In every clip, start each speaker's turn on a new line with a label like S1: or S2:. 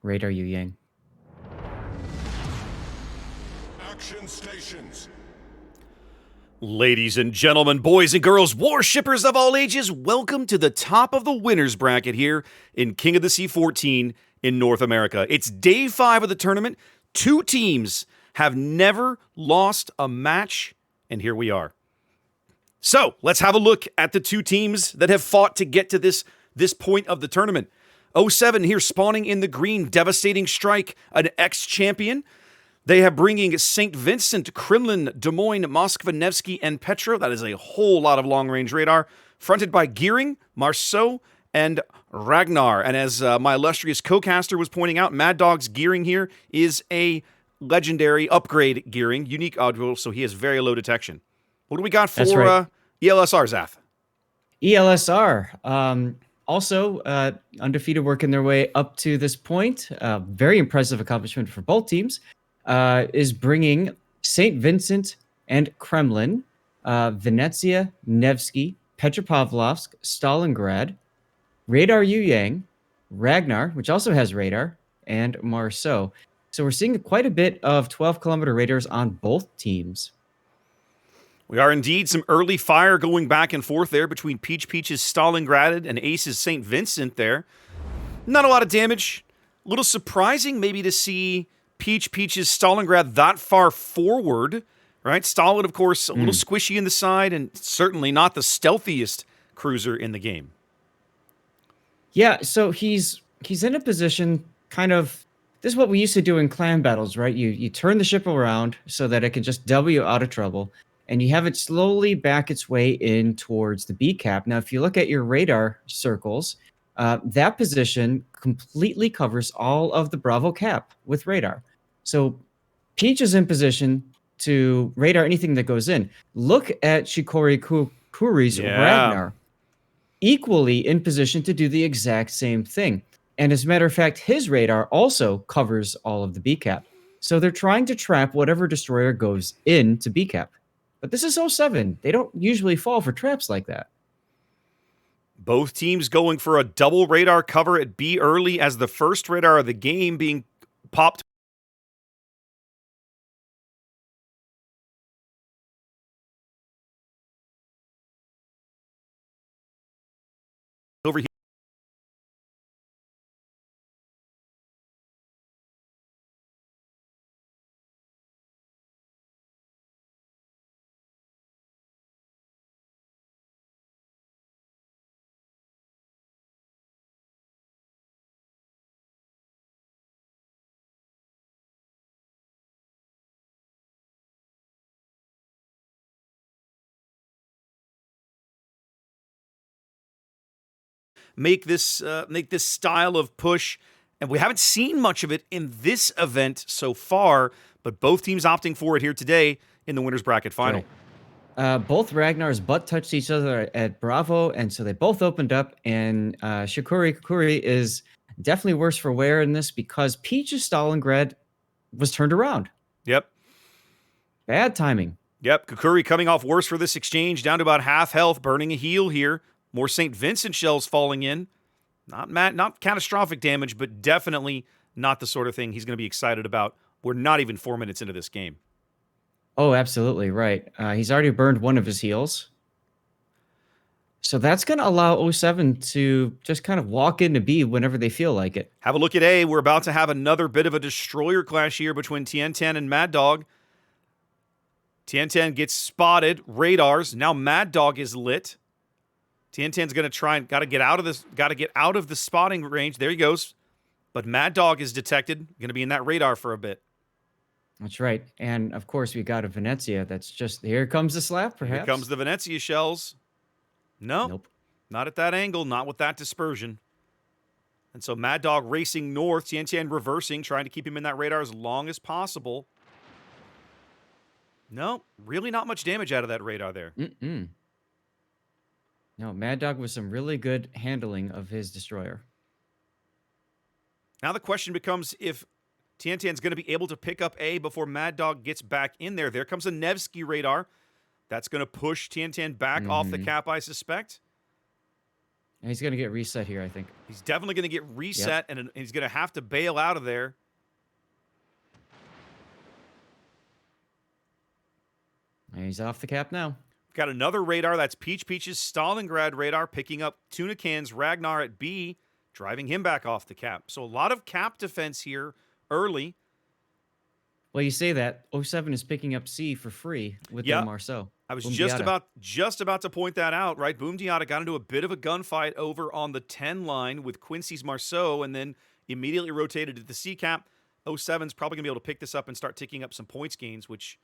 S1: Radar Yu Yang.
S2: Action stations.
S3: Ladies and gentlemen, boys and girls, warshippers of all ages, welcome to the top of the winners bracket here in King of the Sea 14 in North America. It's day 5 of the tournament. 2 teams have never lost a match, and here we are. So, let's have a look at the 2 teams that have fought to get to this point of the tournament. 07 here spawning in the green, devastating strike, an ex-champion. They have bringing St. Vincent, Kremlin, Des Moines, Moskva, Nevsky, and Petro. That is a whole lot of long-range radar. Fronted by Gearing, Marceau, and Ragnar. And as my illustrious co-caster was pointing out, Mad Dog's Gearing here is a legendary upgrade Gearing, unique audio, so he has very low detection. What do we got for ELSR, Zath?
S1: ELSR, also undefeated, working their way up to this point. Very impressive accomplishment for both teams. Is bringing St. Vincent and Kremlin, Venezia, Nevsky, Petropavlovsk, Stalingrad, Radar Yu Yang, Ragnar, which also has radar, and Marceau. So we're seeing quite a bit of 12-kilometer radars on both teams.
S3: We are indeed some early fire going back and forth there between Peach's Stalingrad and Ace's St. Vincent there. Not a lot of damage. A little surprising maybe to see Peach's Stalingrad that far forward, right? Stalin, of course, a little squishy in the side and certainly not the stealthiest cruiser in the game.
S1: Yeah, so he's in a position kind of, this is what we used to do in clan battles, right? You turn the ship around so that it can just W out of trouble, and you have it slowly back its way in towards the B cap. Now, if you look at your radar circles, that position completely covers all of the Bravo cap with radar. So Peach is in position to radar anything that goes in. Look at Shikori Kuri's Ragnar, equally in position to do the exact same thing. And as a matter of fact, his radar also covers all of the B cap. So they're trying to trap whatever destroyer goes into B cap. But this is 07. They don't usually fall for traps like that.
S3: Both teams going for a double radar cover at B early as the first radar of the game being popped over here. Make this style of push, and we haven't seen much of it in this event so far, but both teams opting for it here today in the winners bracket final.
S1: Right. Both Ragnars butt touched each other at Bravo, and so they both opened up, and Shikori Kukuri is definitely worse for wear in this because Peach's Stalingrad was turned around.
S3: Yep.
S1: Bad timing.
S3: Yep, Kukuri coming off worse for this exchange, down to about half health, burning a heal here. More St. Vincent shells falling in. Not catastrophic damage, but definitely not the sort of thing he's going to be excited about. We're not even 4 minutes into this game.
S1: Oh, absolutely, right. He's already burned one of his heals. So that's going to allow 07 to just kind of walk into B whenever they feel like it.
S3: Have a look at A. We're about to have another bit of a destroyer clash here between Tian and Mad Dog. Tian gets spotted. Radars. Now Mad Dog is lit. Tian's going to try and got to get out of the spotting range. There he goes. But Mad Dog is detected. Going to be in that radar for a bit.
S1: That's right. And of course, we got a Venezia. That's just, here comes the slap, perhaps.
S3: Here comes the Venezia shells. Nope. Not at that angle. Not with that dispersion. And so Mad Dog racing north. Tian reversing, trying to keep him in that radar as long as possible. No, really not much damage out of that radar there.
S1: No, Mad Dog with some really good handling of his destroyer.
S3: Now the question becomes if Tian's going to be able to pick up A before Mad Dog gets back in there. There comes a Nevsky radar. That's going to push Tian back off the cap, I suspect.
S1: And he's gonna get reset here, I think.
S3: He's definitely going to get reset,
S1: Yep.
S3: and he's going to have to bail out of there.
S1: And he's off the cap now.
S3: Got another radar. That's Peach's Stalingrad radar picking up Tuna Can's Ragnar at B, driving him back off the cap. So a lot of cap defense here early.
S1: Well, you say that. '07 is picking up C for free with their
S3: Yeah.
S1: Marceau.
S3: I was
S1: Boom
S3: just
S1: Diatta.
S3: about to point that out, right? Boom Diatta got into a bit of a gunfight over on the 10 line with Quincy's Marceau and then immediately rotated to the C cap. '07's probably going to be able to pick this up and start ticking up some points gains, which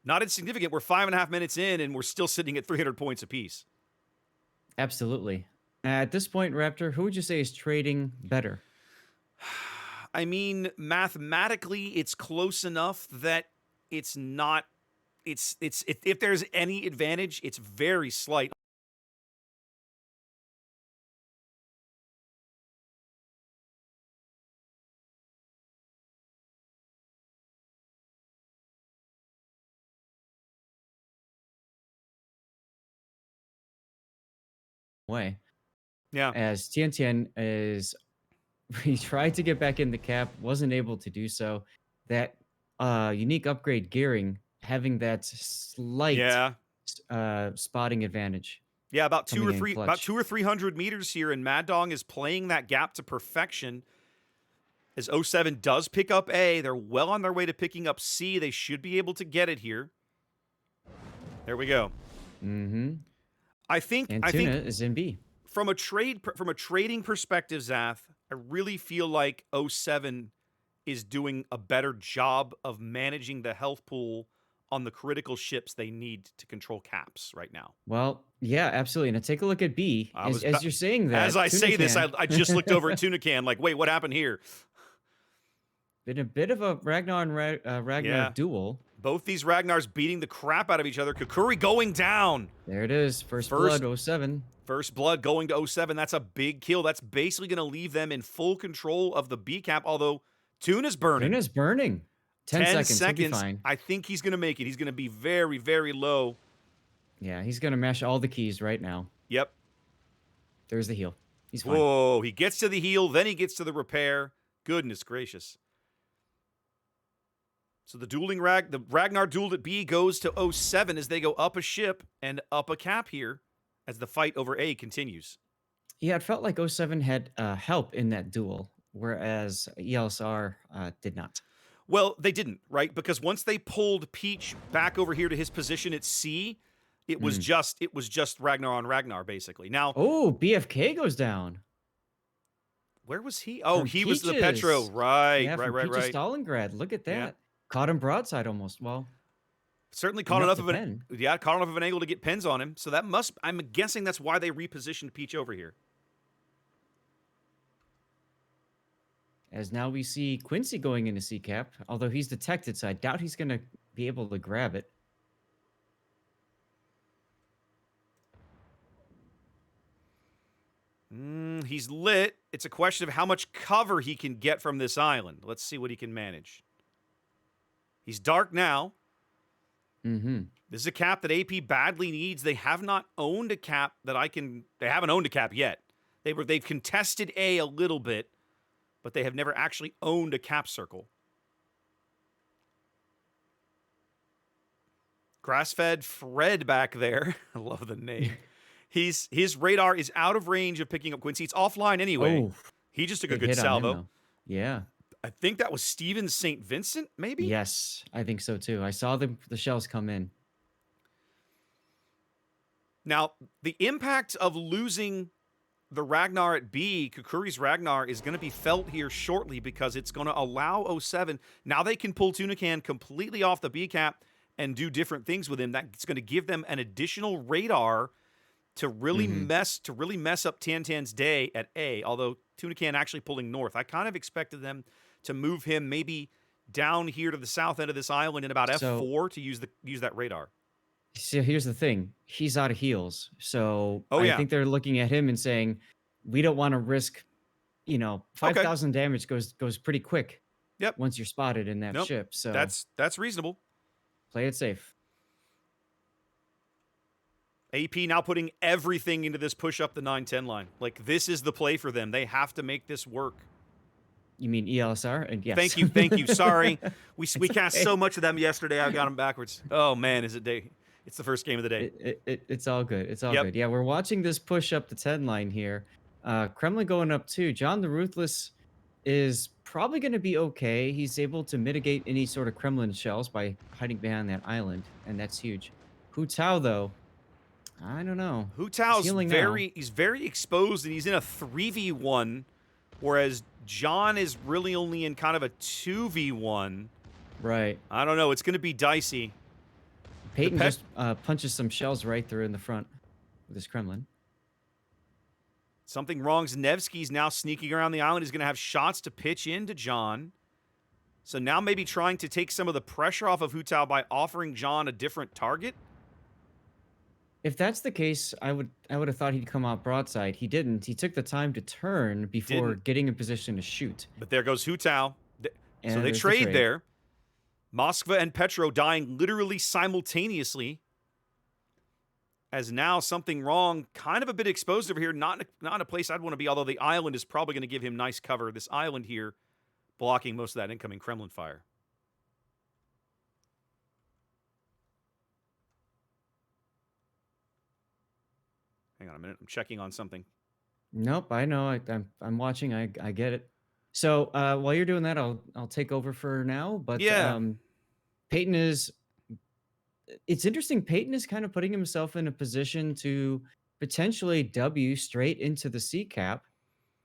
S3: not insignificant. We're 5.5 minutes in and we're still sitting at 300 points apiece.
S1: Absolutely. At this point, Raptor, who would you say is trading better?
S3: I mean, mathematically, it's close enough that it's not. If there's any advantage, it's very slight.
S1: Way.
S3: Yeah.
S1: As Tian is, he tried to get back in the cap, wasn't able to do so. That unique upgrade gearing having that slight
S3: Yeah.
S1: spotting advantage.
S3: Yeah, about
S1: Coming in clutch.
S3: 200 or 300 meters here, and Mad Dog is playing that gap to perfection. As '07 does pick up A, they're well on their way to picking up C. They should be able to get it here. There we go.
S1: Mm-hmm.
S3: I think
S1: Tuna is in B.
S3: From a trading perspective, Zath, I really feel like '07 is doing a better job of managing the health pool on the critical ships they need to control caps right now.
S1: Well, yeah, absolutely. Now take a look at B. As you're saying that,
S3: as I
S1: Tuna
S3: say this,
S1: Can-
S3: I just looked over at Tuna Can, like, wait, what happened here?
S1: been a bit of a Ragnar and Ragnar
S3: Yeah.
S1: duel.
S3: Both these Ragnars beating the crap out of each other. Kukuri going down.
S1: There it is. First blood, '07.
S3: First blood going to '07. That's a big kill. That's basically going to leave them in full control of the B cap, although Tuna's burning.
S1: Tuna's burning. 10 seconds. He'll be fine.
S3: I think he's going to make it. He's going to be very, very low.
S1: Yeah, he's going to mash all the keys right now.
S3: Yep.
S1: There's the heal. He's fine.
S3: Whoa, he gets to the heal, then he gets to the repair. Goodness gracious. So the Ragnar duel at B goes to '07 as they go up a ship and up a cap here as the fight over A continues.
S1: Yeah, it felt like '07 had help in that duel, whereas ELSR did not.
S3: Well, they didn't, right? Because once they pulled Peach back over here to his position at C, it was just Ragnar on Ragnar basically. Now,
S1: Oh, BFK goes down.
S3: where was he? Oh,
S1: From
S3: he was the
S1: Peaches.
S3: Petro. Right,
S1: Yeah, from Peaches
S3: right.
S1: Stalingrad. Look at that.
S3: Yeah.
S1: Caught him broadside almost. Well,
S3: Certainly caught
S1: enough
S3: enough
S1: to
S3: of an angle to get pins on him. So I'm guessing that's why they repositioned Peach over here.
S1: as now we see Quincy going into C cap, although he's detected, so I doubt he's going to be able to grab it.
S3: He's lit. It's a question of how much cover he can get from this island. Let's see what he can manage. He's dark now.
S1: Mm-hmm.
S3: This is a cap that AP badly needs. They have not owned a cap that they haven't owned a cap yet. They've contested A a little bit, but they have never actually owned a cap circle. Grass-fed Fred back there. I love the name. His radar is out of range of picking up Quincy. It's offline anyway.
S1: Oh,
S3: He just took a
S1: big
S3: good
S1: hit on him,
S3: salvo.
S1: though. Yeah.
S3: I think that was Steven St. Vincent, maybe?
S1: Yes, I think so too. I saw the shells come in.
S3: Now, the impact of losing the Ragnar at B, Kukuri's Ragnar, is going to be felt here shortly because it's going to allow '07. Now they can pull Tunacan completely off the B cap and do different things with him. That's going to give them an additional radar to really mess up Tantan's day at A. Although Tunacan actually pulling north, I kind of expected them to move him maybe down here to the south end of this island in about F4 to use that radar.
S1: So here's the thing. He's out of heals. So
S3: I
S1: think they're looking at him and saying, we don't want to risk, 5,000 damage goes pretty quick.
S3: Yep.
S1: Once you're spotted in that ship. So
S3: that's reasonable.
S1: play it safe.
S3: AP now putting everything into this push up the 9-10 line. Like, this is the play for them. They have to make this work.
S1: You mean ELSR? And yes.
S3: Thank you. Sorry. We cast
S1: okay.
S3: so much of them yesterday, I got them backwards. Oh, man, is it day? It's the first game of the day.
S1: It's all good. It's all good. Yeah, we're watching this push up the 10 line here. Kremlin going up 2. John the Ruthless is probably going to be okay. He's able to mitigate any sort of Kremlin shells by hiding behind that island, and that's huge. Hu Tao, though, I don't know.
S3: Hu Tao's he's very exposed, and he's in a 3v1, whereas John is really only in kind of a 2v1.
S1: Right.
S3: I don't know. It's going to be dicey.
S1: Peyton just punches some shells right through in the front with his Kremlin.
S3: Something wrong. Nevsky's now sneaking around the island. He's going to have shots to pitch into John. So now maybe trying to take some of the pressure off of Hu Tao by offering John a different target.
S1: If that's the case, I would have thought he'd come out broadside. He didn't. He took the time to turn before getting in position to shoot.
S3: But there goes Hu Tao. So they trade there. Moskva and Petro dying literally simultaneously. As now something wrong, kind of a bit exposed over here. Not a place I'd want to be, although the island is probably going to give him nice cover. This island here blocking most of that incoming Kremlin fire. Hang on a minute. I'm checking on something.
S1: Nope, I know. I'm watching. I get it. So while you're doing that, I'll take over for now. But
S3: yeah,
S1: Peyton is. It's interesting. Peyton is kind of putting himself in a position to potentially W straight into the C cap.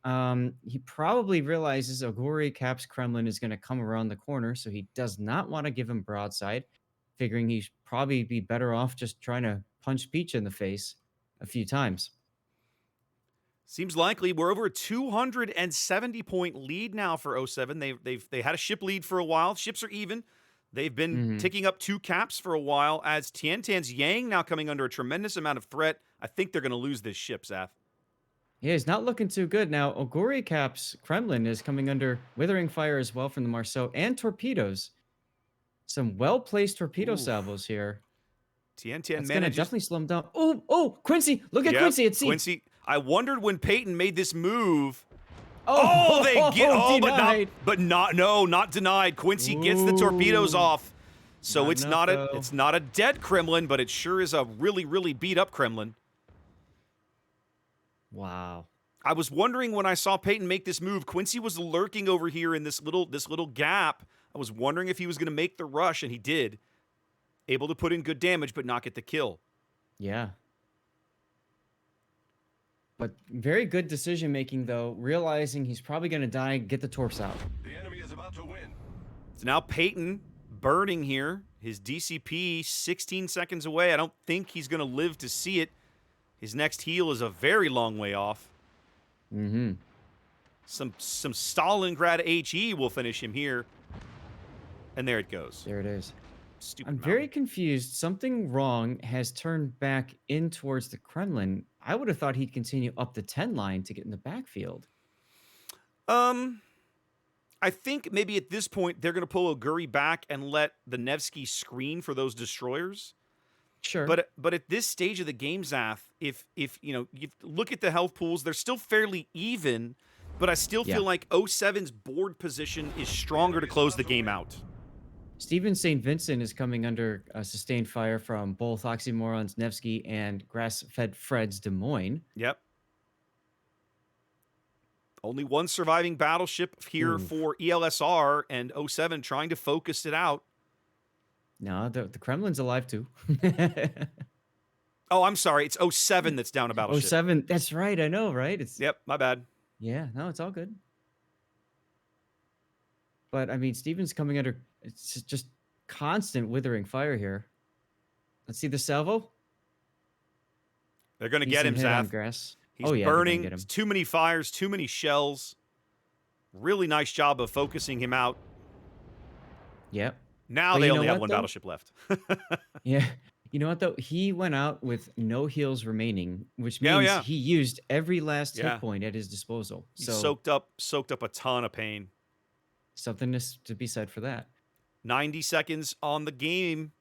S1: He probably realizes Oguri Cap's Kremlin is going to come around the corner, so he does not want to give him broadside, figuring he'd probably be better off just trying to punch Peach in the face a few times.
S3: Seems likely. We're over a 270-point lead now for 07. They had a ship lead for a while. Ships are even. They've been ticking up 2 caps for a while as Tiantan's Yang now coming under a tremendous amount of threat. I think they're going to lose this ship, Zaf.
S1: Yeah, he's not looking too good. Now, Oguri Cap's Kremlin is coming under withering fire as well from the Marceau and torpedoes. Some well-placed torpedo salvos here.
S3: Tiantan
S1: That's going to definitely slow him down. Oh, Quincy. Look at Quincy at sea.
S3: Quincy. I wondered when Peyton made this move. They get not denied. Quincy gets the torpedoes off. So it's not a dead Kremlin, but it sure is a really, really beat up Kremlin.
S1: Wow.
S3: I was wondering when I saw Peyton make this move, Quincy was lurking over here in this little gap. I was wondering if he was going to make the rush, and he did. Able to put in good damage, but not get the kill.
S1: Yeah. But very good decision-making, though, realizing he's probably going to die, get the torps out.
S2: The enemy is about to win.
S3: So now Peyton burning here. His DCP 16 seconds away. I don't think he's going to live to see it. His next heal is a very long way off.
S1: Mm-hmm.
S3: Some Stalingrad HE will finish him here. And there it goes.
S1: There it is.
S3: Stupid
S1: I'm very confused. Something wrong has turned back in towards the Kremlin. I would have thought he'd continue up the 10 line to get in the backfield.
S3: I think maybe at this point they're going to pull Oguri back and let the Nevsky screen for those destroyers.
S1: Sure.
S3: But at this stage of the game, Zath, if you look at the health pools, they're still fairly even, but I still feel like 07's board position is stronger to close the game out.
S1: Steven St. Vincent is coming under sustained fire from both Oxymoron's Nevsky and Grass-Fed Fred's Des Moines.
S3: Yep. Only one surviving battleship here for ELSR, and 07 trying to focus it out.
S1: No, the Kremlin's alive too.
S3: Oh, I'm sorry. It's 07 that's down a battleship.
S1: 07, that's right. I know, right?
S3: Yep, my bad.
S1: Yeah, no, it's all good. But, I mean, Steven's coming under... It's just constant withering fire here. Let's see the salvo.
S3: They're going to get him,
S1: Zaf.
S3: He's burning. It's too many fires, too many shells. Really nice job of focusing him out.
S1: Yep.
S3: Now they only have one battleship left.
S1: Yeah. You know what, though? He went out with no heals remaining, which means he used every last hit point at his disposal.
S3: He soaked up a ton of pain.
S1: Something to be said for that.
S3: 90 seconds on the game.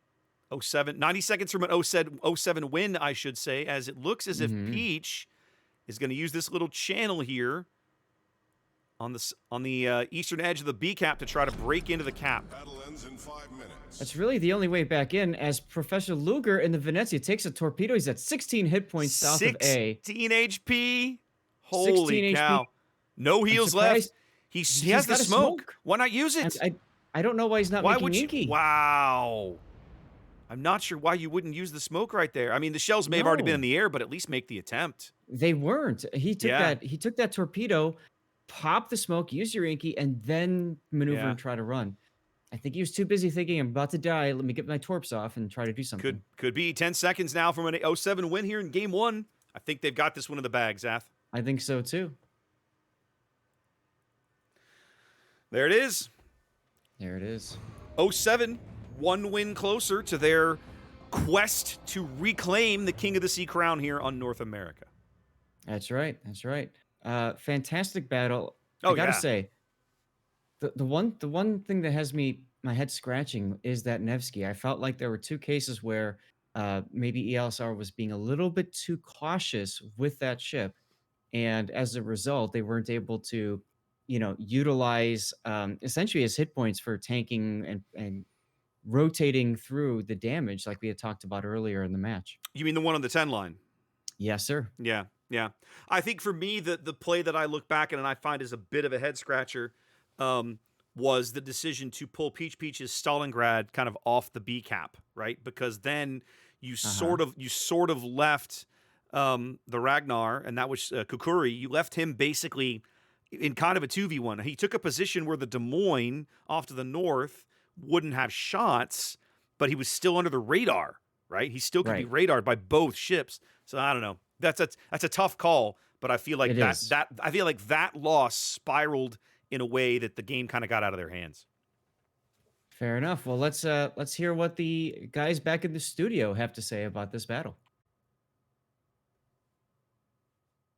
S3: 07, 90 seconds from an 07 win, I should say, as it looks as if
S1: Mhm.
S3: Peach is going to use this little channel here on the eastern edge of the B cap to try to break into the cap.
S2: Battle ends in 5 minutes.
S1: That's really the only way back in, as Professor Luger in the Venezia takes a torpedo. He's at 16 hit points south of A.
S3: 16 HP.
S1: 16
S3: Holy cow.
S1: HP.
S3: No
S1: I'm
S3: heals left.
S1: surprised
S3: He has the
S1: got a
S3: smoke. Why not use
S1: And
S3: it?
S1: I don't know why he's not
S3: Why
S1: making
S3: would you?
S1: inky.
S3: Wow. I'm not sure why you wouldn't use the smoke right there. I mean, the shells may have already been in the air, but at least make the attempt.
S1: They weren't. He took
S3: Yeah.
S1: that torpedo, popped the smoke, used your inky, and then maneuver
S3: Yeah.
S1: and try to run. I think he was too busy thinking, I'm about to die. Let me get my torps off and try to do something.
S3: Could be 10 seconds now from an 07 win here in game one. I think they've got this one in the bag, Zath.
S1: I think so too.
S3: There it is.
S1: There it is.
S3: 07, one win closer to their quest to reclaim the King of the Sea crown here on North America.
S1: That's right. That's right. Fantastic battle.
S3: Oh,
S1: I gotta
S3: yeah.
S1: say, the one thing that has my head scratching is that Nevsky. I felt like there were two cases where maybe ELSR was being a little bit too cautious with that ship, and as a result, they weren't able to, utilize essentially his hit points for tanking and rotating through the damage like we had talked about earlier in the match.
S3: You mean the one on the 10 line?
S1: Yes, sir.
S3: Yeah, yeah. I think for me, the play that I look back at and I find is a bit of a head scratcher was the decision to pull Peach's Stalingrad kind of off the B cap, right? Because then you sort of left the Ragnar, and that was Kukuri. You left him basically in kind of a 2v1. He took a position where the Des Moines off to the north wouldn't have shots, but he was still under the radar, right? He still could be radared by both ships. So I don't know. That's a tough call, but I feel like that loss spiraled in a way that the game kind of got out of their hands.
S1: Fair enough. Well, let's hear what the guys back in the studio have to say about this battle.